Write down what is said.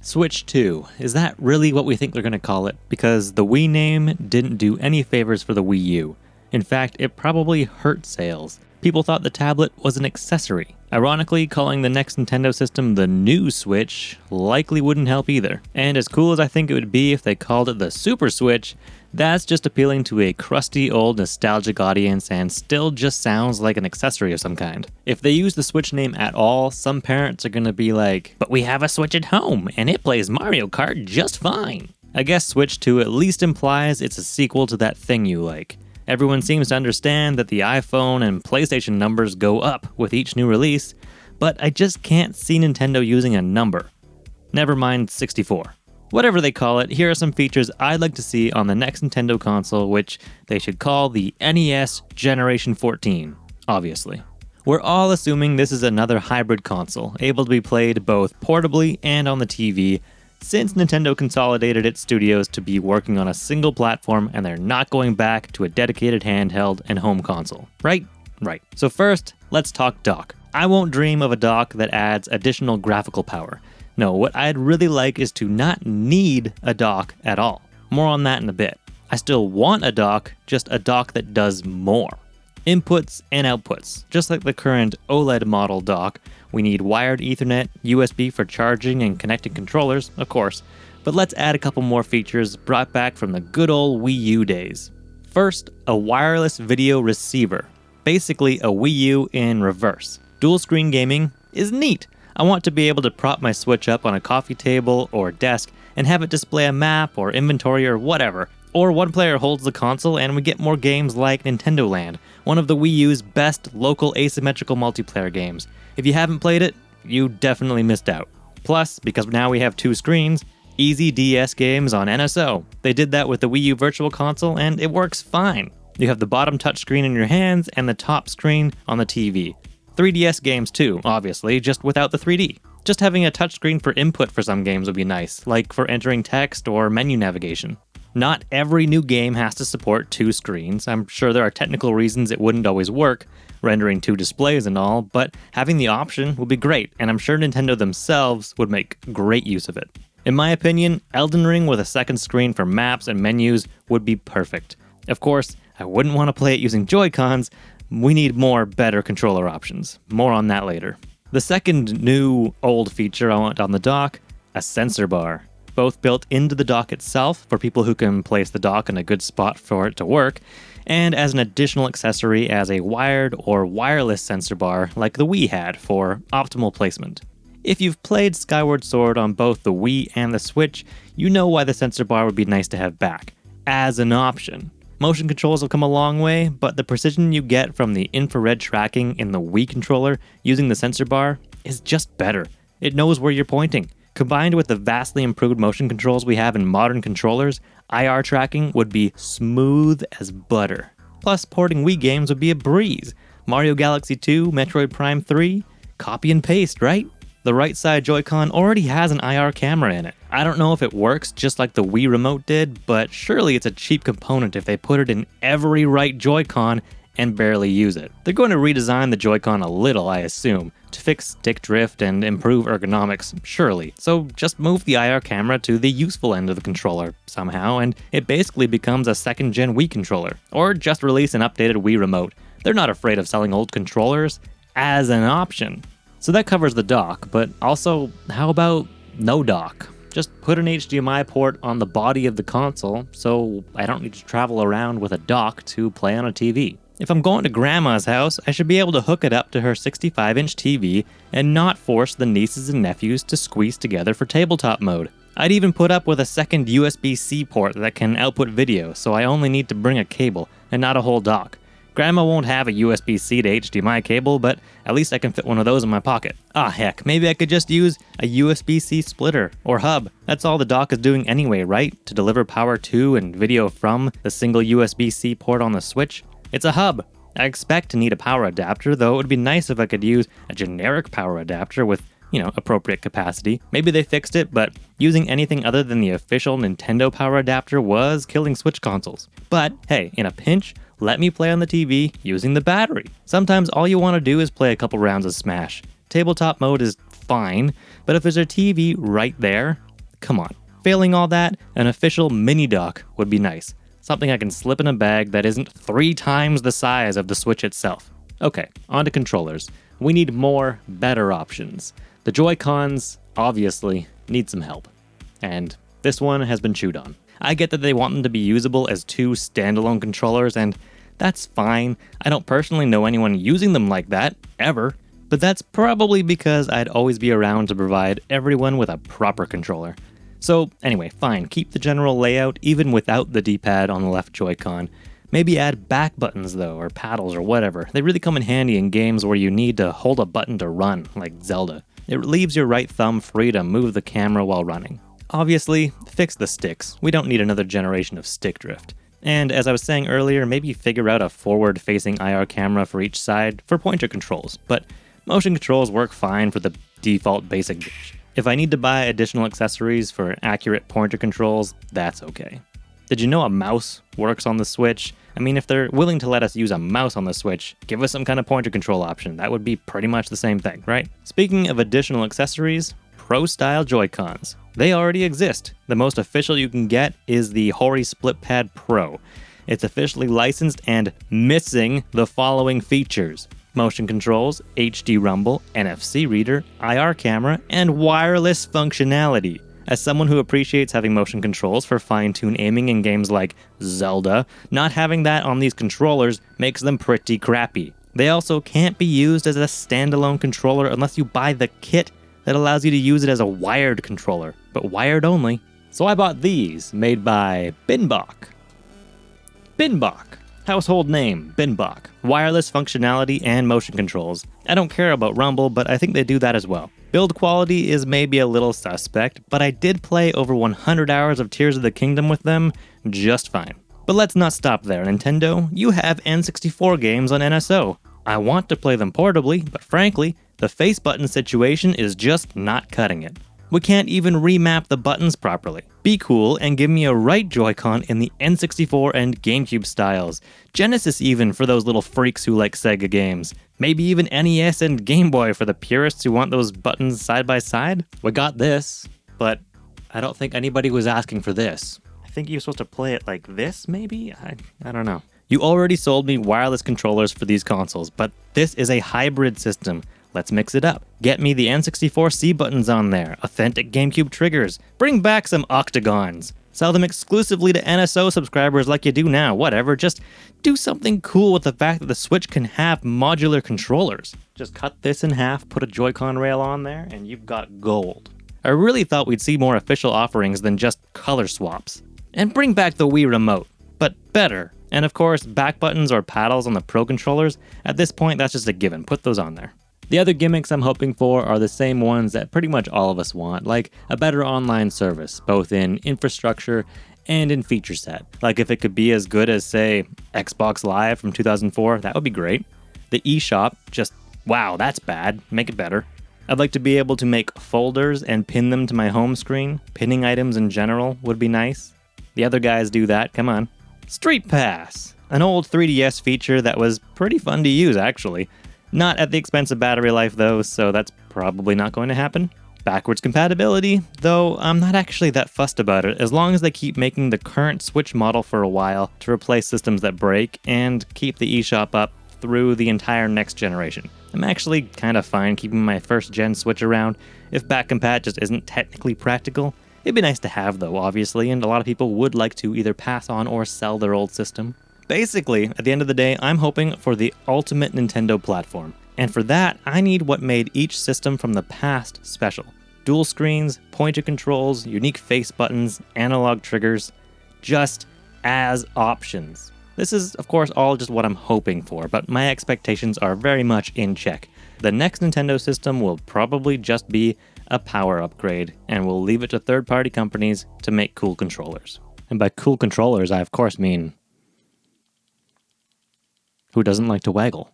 Switch 2. Is that really what we think they're going to call it? Because the Wii name didn't do any favors for the Wii U. In fact, it probably hurt sales. People thought the tablet was an accessory. Ironically, calling the next Nintendo system the new Switch likely wouldn't help either. And as cool as I think it would be if they called it the Super Switch, that's just appealing to a crusty old nostalgic audience and still just sounds like an accessory of some kind. If they use the Switch name at all, some parents are gonna be like, but we have a Switch at home and it plays Mario Kart just fine. I guess Switch 2 at least implies it's a sequel to that thing you like. Everyone seems to understand that the iPhone and PlayStation numbers go up with each new release, but I just can't see Nintendo using a number. Never mind 64. Whatever they call it, here are some features I'd like to see on the next Nintendo console, which they should call the NES Generation 14, obviously. We're all assuming this is another hybrid console, able to be played both portably and on the TV, since Nintendo consolidated its studios to be working on a single platform and they're not going back to a dedicated handheld and home console. Right? Right. So first, let's talk dock. I won't dream of a dock that adds additional graphical power. No, what I'd really like is to not need a dock at all. More on that in a bit. I still want a dock, just a dock that does more. Inputs and outputs. Just like the current OLED model dock, we need wired Ethernet, USB for charging and connecting controllers, of course, but let's add a couple more features brought back from the good old Wii U days. First, a wireless video receiver. Basically a Wii U in reverse. Dual screen gaming is neat. I want to be able to prop my Switch up on a coffee table or desk and have it display a map or inventory or whatever. Or one player holds the console and we get more games like Nintendo Land, one of the Wii U's best local asymmetrical multiplayer games. If you haven't played it, you definitely missed out. Plus, because now we have two screens, easy DS games on NSO. They did that with the Wii U Virtual Console and it works fine. You have the bottom touchscreen in your hands and the top screen on the TV. 3DS games too, obviously, just without the 3D. Just having a touchscreen for input for some games would be nice, like for entering text or menu navigation. Not every new game has to support two screens. I'm sure there are technical reasons it wouldn't always work, rendering two displays and all, but having the option would be great, and I'm sure Nintendo themselves would make great use of it. In my opinion, Elden Ring with a second screen for maps and menus would be perfect. Of course, I wouldn't want to play it using JoyCons. We need more better controller options. More on that later. The second new old feature I want on the dock, a sensor bar. Both built into the dock itself for people who can place the dock in a good spot for it to work, and as an additional accessory as a wired or wireless sensor bar like the Wii had for optimal placement. If you've played Skyward Sword on both the Wii and the Switch, you know why the sensor bar would be nice to have back, as an option. Motion controls have come a long way, but the precision you get from the infrared tracking in the Wii controller using the sensor bar is just better. It knows where you're pointing. Combined with the vastly improved motion controls we have in modern controllers, IR tracking would be smooth as butter. Plus, porting Wii games would be a breeze. Mario Galaxy 2, Metroid Prime 3, copy and paste, right? The right side Joy-Con already has an IR camera in it. I don't know if it works just like the Wii remote did, but surely it's a cheap component if they put it in every right Joy-Con and barely use it. They're going to redesign the Joy-Con a little, I assume, to fix stick drift and improve ergonomics, surely. So just move the IR camera to the useful end of the controller somehow, and it basically becomes a second-gen Wii controller. Or just release an updated Wii remote. They're not afraid of selling old controllers as an option. So that covers the dock, but also, how about no dock? Just put an HDMI port on the body of the console, so I don't need to travel around with a dock to play on a TV. If I'm going to grandma's house, I should be able to hook it up to her 65-inch TV and not force the nieces and nephews to squeeze together for tabletop mode. I'd even put up with a second USB-C port that can output video, so I only need to bring a cable and not a whole dock. Grandma won't have a USB-C to HDMI cable, but at least I can fit one of those in my pocket. Ah heck, maybe I could just use a USB-C splitter or hub. That's all the dock is doing anyway, right? To deliver power to and video from the single USB-C port on the Switch. It's a hub. I expect to need a power adapter, though it would be nice if I could use a generic power adapter with, appropriate capacity. Maybe they fixed it, but using anything other than the official Nintendo power adapter was killing Switch consoles. But hey, in a pinch, let me play on the TV using the battery. Sometimes all you want to do is play a couple rounds of Smash. Tabletop mode is fine, but if there's a TV right there, come on. Failing all that, an official mini dock would be nice. Something I can slip in a bag that isn't 3 times the size of the Switch itself. Okay, on to controllers. We need more, better options. The JoyCons, obviously, need some help. And this one has been chewed on. I get that they want them to be usable as 2 standalone controllers, and that's fine. I don't personally know anyone using them like that, ever. But that's probably because I'd always be around to provide everyone with a proper controller. So anyway, fine, keep the general layout even without the D-pad on the left Joy-Con. Maybe add back buttons though, or paddles or whatever. They really come in handy in games where you need to hold a button to run, like Zelda. It leaves your right thumb free to move the camera while running. Obviously, fix the sticks. We don't need another generation of stick drift. And as I was saying earlier, maybe figure out a forward-facing IR camera for each side for pointer controls, but motion controls work fine for the default basic dish. If I need to buy additional accessories for accurate pointer controls, that's okay. Did you know a mouse works on the Switch? I mean, if they're willing to let us use a mouse on the Switch, give us some kind of pointer control option. That would be pretty much the same thing, right? Speaking of additional accessories, Pro-style Joy-Cons. They already exist. The most official you can get is the Hori Split Pad Pro. It's officially licensed and missing the following features: motion controls, HD rumble, NFC reader, IR camera, and wireless functionality. As someone who appreciates having motion controls for fine-tune aiming in games like Zelda, not having that on these controllers makes them pretty crappy. They also can't be used as a standalone controller unless you buy the kit that allows you to use it as a wired controller, but wired only. So I bought these, made by Binbach. Binbach. Household name, Binbach. Wireless functionality and motion controls. I don't care about rumble, but I think they do that as well. Build quality is maybe a little suspect, but I did play over 100 hours of Tears of the Kingdom with them just fine. But let's not stop there, Nintendo. You have N64 games on NSO. I want to play them portably, but frankly, the face button situation is just not cutting it. We can't even remap the buttons properly. Be cool and give me a right Joy-Con in the N64 and GameCube styles. Genesis even for those little freaks who like Sega games. Maybe even NES and Game Boy for the purists who want those buttons side by side. We got this, but I don't think anybody was asking for this. I think you're supposed to play it like this, maybe? I don't know. You already sold me wireless controllers for these consoles, but this is a hybrid system. Let's mix it up. Get me the N64 C buttons on there, authentic GameCube triggers, bring back some octagons, sell them exclusively to NSO subscribers like you do now, whatever, just do something cool with the fact that the Switch can have modular controllers. Just cut this in half, put a Joy-Con rail on there, and you've got gold. I really thought we'd see more official offerings than just color swaps. And bring back the Wii Remote, but better. And of course, back buttons or paddles on the Pro controllers, at this point that's just a given, put those on there. The other gimmicks I'm hoping for are the same ones that pretty much all of us want, like a better online service, both in infrastructure and in feature set. Like if it could be as good as, say, Xbox Live from 2004, that would be great. The eShop, just, wow, that's bad, make it better. I'd like to be able to make folders and pin them to my home screen. Pinning items in general would be nice. The other guys do that, come on. Street Pass, an old 3DS feature that was pretty fun to use, actually. Not at the expense of battery life though, so that's probably not going to happen. Backwards compatibility, though I'm not actually that fussed about it, as long as they keep making the current Switch model for a while to replace systems that break and keep the eShop up through the entire next generation. I'm actually kind of fine keeping my first gen Switch around if back compat just isn't technically practical. It'd be nice to have though, obviously, and a lot of people would like to either pass on or sell their old system. Basically, at the end of the day, I'm hoping for the ultimate Nintendo platform. And for that, I need what made each system from the past special. Dual screens, pointer controls, unique face buttons, analog triggers, just as options. This is, of course, all just what I'm hoping for, but my expectations are very much in check. The next Nintendo system will probably just be a power upgrade, and we'll leave it to third-party companies to make cool controllers. And by cool controllers, I of course mean who doesn't like to waggle?